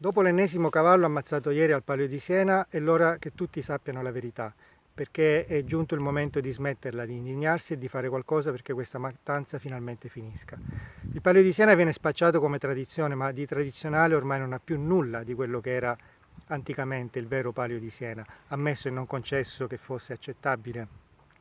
Dopo l'ennesimo cavallo ammazzato ieri al Palio di Siena è l'ora che tutti sappiano la verità, perché è giunto il momento di smetterla di indignarsi e di fare qualcosa perché questa mattanza finalmente finisca. Il Palio di Siena viene spacciato come tradizione, ma di tradizionale ormai non ha più nulla di quello che era anticamente il vero Palio di Siena, ammesso e non concesso che fosse accettabile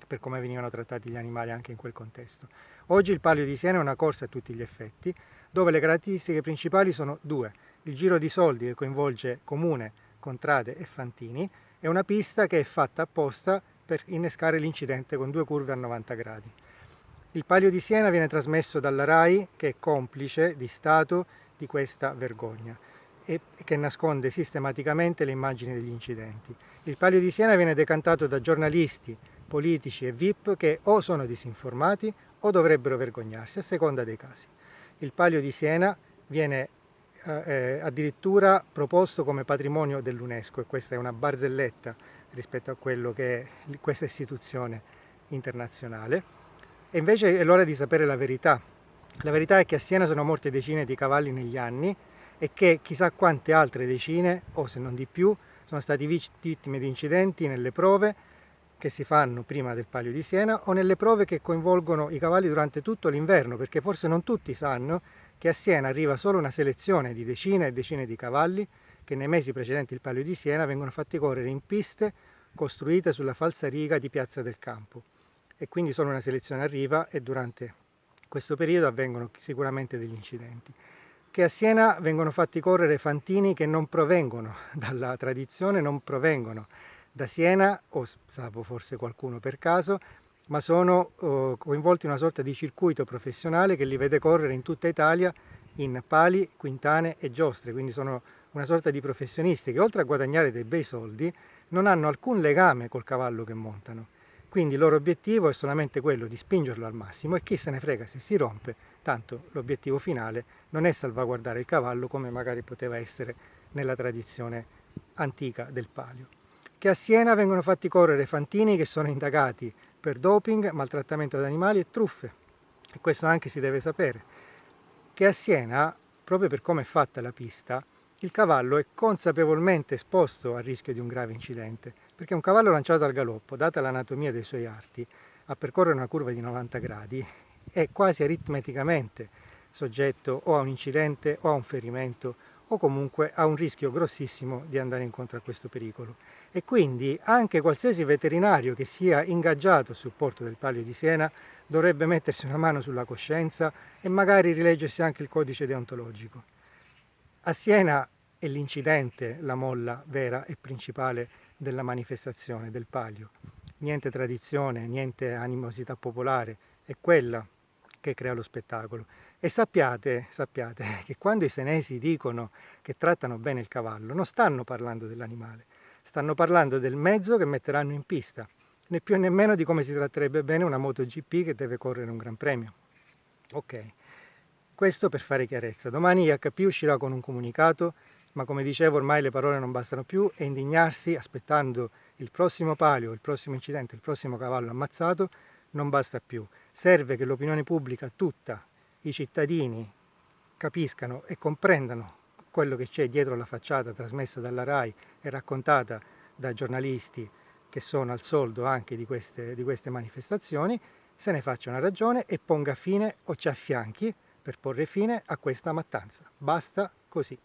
per come venivano trattati gli animali anche in quel contesto. Oggi il Palio di Siena è una corsa a tutti gli effetti, dove le caratteristiche principali sono due: il giro di soldi che coinvolge Comune, Contrade e Fantini, è una pista che è fatta apposta per innescare l'incidente con due curve a 90 gradi. Il Palio di Siena viene trasmesso dalla RAI, che è complice di Stato di questa vergogna e che nasconde sistematicamente le immagini degli incidenti. Il Palio di Siena viene decantato da giornalisti, politici e VIP che o sono disinformati o dovrebbero vergognarsi, a seconda dei casi. Il Palio di Siena viene addirittura proposto come patrimonio dell'UNESCO, e questa è una barzelletta rispetto a quello che è questa istituzione internazionale. E invece è l'ora di sapere la verità. La verità è che a Siena sono morte decine di cavalli negli anni e che chissà quante altre decine, o se non di più, sono stati vittime di incidenti nelle prove che si fanno prima del Palio di Siena o nelle prove che coinvolgono i cavalli durante tutto l'inverno, perché forse non tutti sanno che a Siena arriva solo una selezione di decine e decine di cavalli che nei mesi precedenti il Palio di Siena vengono fatti correre in piste costruite sulla falsariga di Piazza del Campo, e quindi solo una selezione arriva e durante questo periodo avvengono sicuramente degli incidenti. Che a Siena vengono fatti correre fantini che non provengono dalla tradizione, non provengono da Siena, o salvo forse qualcuno per caso, ma sono coinvolti in una sorta di circuito professionale che li vede correre in tutta Italia in pali, quintane e giostre, quindi sono una sorta di professionisti che, oltre a guadagnare dei bei soldi, non hanno alcun legame col cavallo che montano. Quindi il loro obiettivo è solamente quello di spingerlo al massimo, e chi se ne frega se si rompe, tanto l'obiettivo finale non è salvaguardare il cavallo come magari poteva essere nella tradizione antica del Palio. Che a Siena vengono fatti correre fantini che sono indagati per doping, maltrattamento ad animali e truffe, e questo anche si deve sapere. Che a Siena, proprio per come è fatta la pista, il cavallo è consapevolmente esposto al rischio di un grave incidente, perché un cavallo lanciato al galoppo, data l'anatomia dei suoi arti, a percorrere una curva di 90 gradi, è quasi aritmeticamente soggetto o a un incidente o a un ferimento o comunque a un rischio grossissimo di andare incontro a questo pericolo. E quindi anche qualsiasi veterinario che sia ingaggiato a supporto del Palio di Siena dovrebbe mettersi una mano sulla coscienza e magari rileggersi anche il codice deontologico. A Siena è l'incidente la molla vera e principale della manifestazione del Palio. Niente tradizione, niente animosità popolare, è quella che crea lo spettacolo. E sappiate che quando i senesi dicono che trattano bene il cavallo, non stanno parlando dell'animale, stanno parlando del mezzo che metteranno in pista, né più né meno di come si tratterebbe bene una MotoGP che deve correre un Gran Premio. Ok, questo per fare chiarezza. Domani IHP uscirà con un comunicato, ma come dicevo ormai le parole non bastano più e indignarsi aspettando il prossimo palio, il prossimo incidente, il prossimo cavallo ammazzato non basta più. Serve che l'opinione pubblica tutta, i cittadini, capiscano e comprendano quello che c'è dietro la facciata trasmessa dalla RAI e raccontata da giornalisti che sono al soldo anche di queste manifestazioni, se ne faccia una ragione e ponga fine o ci affianchi per porre fine a questa mattanza. Basta così.